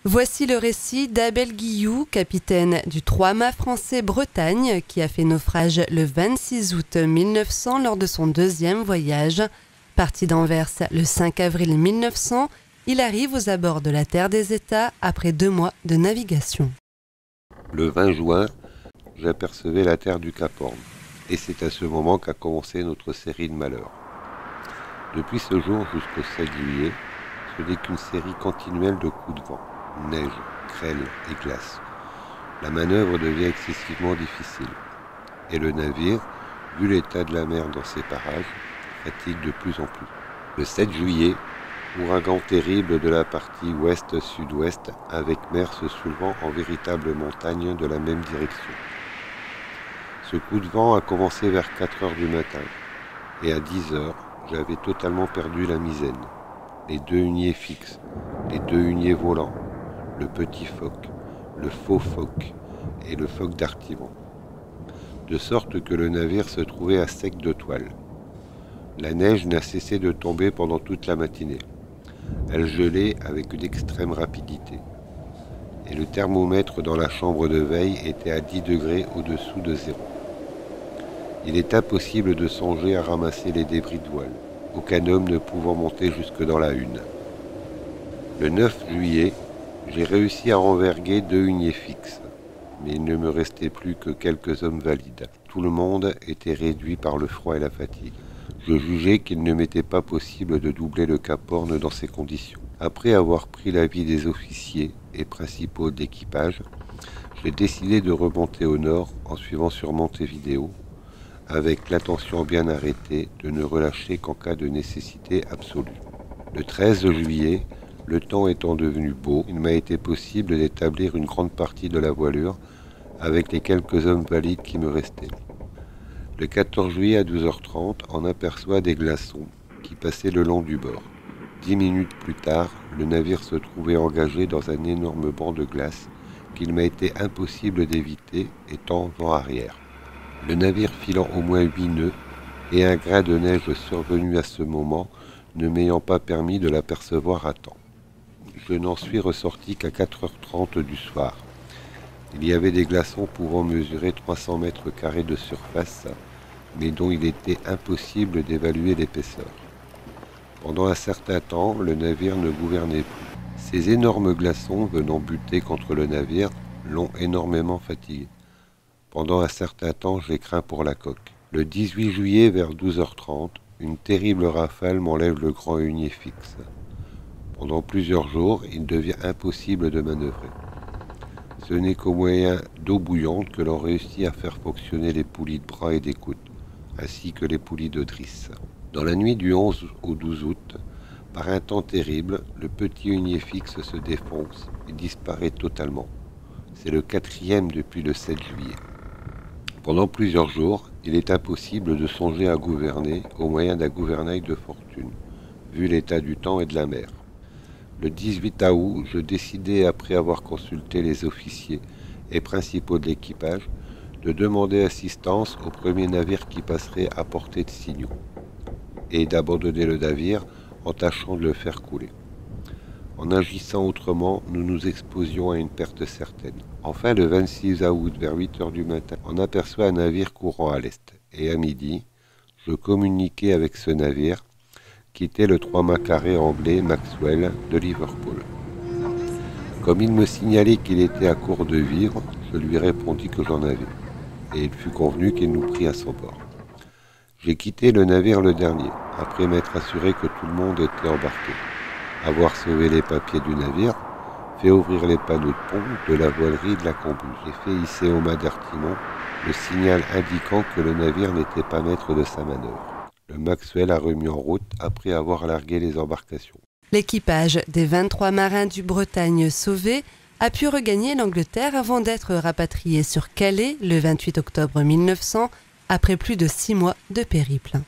Voici le récit d'Abel Guilloux, capitaine du 3-mât français Bretagne, qui a fait naufrage le 26 août 1900 lors de son deuxième voyage. Parti d'Anvers le 5 avril 1900, il arrive aux abords de la Terre des États après 2 mois de navigation. Le 20 juin, j'apercevais la terre du Cap Horn, et c'est à ce moment qu'a commencé notre série de malheurs. Depuis ce jour jusqu'au 7 juillet, ce n'est qu'une série continuelle de coups de vent, neige, grêle et glace. La manœuvre devient excessivement difficile, et le navire, vu l'état de la mer dans ces parages, fatigue de plus en plus. Le 7 juillet, ouragan terrible de la partie ouest-sud-ouest, avec mer se soulevant en véritable montagne de la même direction. Ce coup de vent a commencé vers 4 heures du matin, et à 10 heures, j'avais totalement perdu la misaine, les 2 huniers fixes, les 2 huniers volants, le petit phoque, le faux phoque et le phoque d'artimon, de sorte que le navire se trouvait à sec de toile. La neige n'a cessé de tomber pendant toute la matinée. Elle gelait avec une extrême rapidité, et le thermomètre dans la chambre de veille était à 10 degrés au-dessous de zéro. Il est impossible de songer à ramasser les débris de voile, aucun homme ne pouvant monter jusque dans la hune. Le 9 juillet, j'ai réussi à renverguer 2 huniers fixes, mais il ne me restait plus que quelques hommes valides. Tout le monde était réduit par le froid et la fatigue. Je jugeais qu'il ne m'était pas possible de doubler le Cap Horn dans ces conditions. Après avoir pris l'avis des officiers et principaux d'équipage, j'ai décidé de remonter au nord en suivant sur Montevideo, avec l'intention bien arrêtée de ne relâcher qu'en cas de nécessité absolue. Le 13 juillet, le temps étant devenu beau, il m'a été possible d'établir une grande partie de la voilure avec les quelques hommes valides qui me restaient. Le 14 juillet à 12h30, on aperçoit des glaçons qui passaient le long du bord. 10 minutes plus tard, le navire se trouvait engagé dans un énorme banc de glace qu'il m'a été impossible d'éviter étant vent arrière. Le navire filant au moins 8 nœuds et un grain de neige survenu à ce moment ne m'ayant pas permis de l'apercevoir à temps. Je n'en suis ressorti qu'à 4h30 du soir. Il y avait des glaçons pouvant mesurer 300 mètres carrés de surface, mais dont il était impossible d'évaluer l'épaisseur. Pendant un certain temps, le navire ne gouvernait plus. Ces énormes glaçons venant buter contre le navire l'ont énormément fatigué. Pendant un certain temps, j'ai craint pour la coque. Le 18 juillet, vers 12h30, une terrible rafale m'enlève le grand hunier fixe. Pendant plusieurs jours, il devient impossible de manœuvrer. Ce n'est qu'au moyen d'eau bouillante que l'on réussit à faire fonctionner les poulies de bras et d'écoute, ainsi que les poulies de drisse. Dans la nuit du 11 au 12 août, par un temps terrible, le petit hunier fixe se défonce et disparaît totalement. C'est le 4e depuis le 7 juillet. Pendant plusieurs jours, il est impossible de songer à gouverner au moyen d'un gouvernail de fortune, vu l'état du temps et de la mer. Le 18 août, je décidai, après avoir consulté les officiers et principaux de l'équipage, de demander assistance au premier navire qui passerait à portée de signaux, et d'abandonner le navire en tâchant de le faire couler. En agissant autrement, nous nous exposions à une perte certaine. Enfin, le 26 août, vers 8 heures du matin, on aperçoit un navire courant à l'est. Et à midi, je communiquai avec ce navire, qui était le 3-mât carré anglais Maxwell de Liverpool. Comme il me signalait qu'il était à court de vivres, je lui répondis que j'en avais, et il fut convenu qu'il nous prit à son bord. J'ai quitté le navire le dernier, après m'être assuré que tout le monde était embarqué. Avoir sauvé les papiers du navire, fait ouvrir les panneaux de pont, de la voilerie et de la combuse, et fait hisser au mât d'artimon le signal indiquant que le navire n'était pas maître de sa manœuvre. Le Maxwell a remis en route après avoir largué les embarcations. L'équipage des 23 marins du Bretagne sauvés a pu regagner l'Angleterre avant d'être rapatrié sur Calais le 28 octobre 1900 après plus de 6 mois de périple.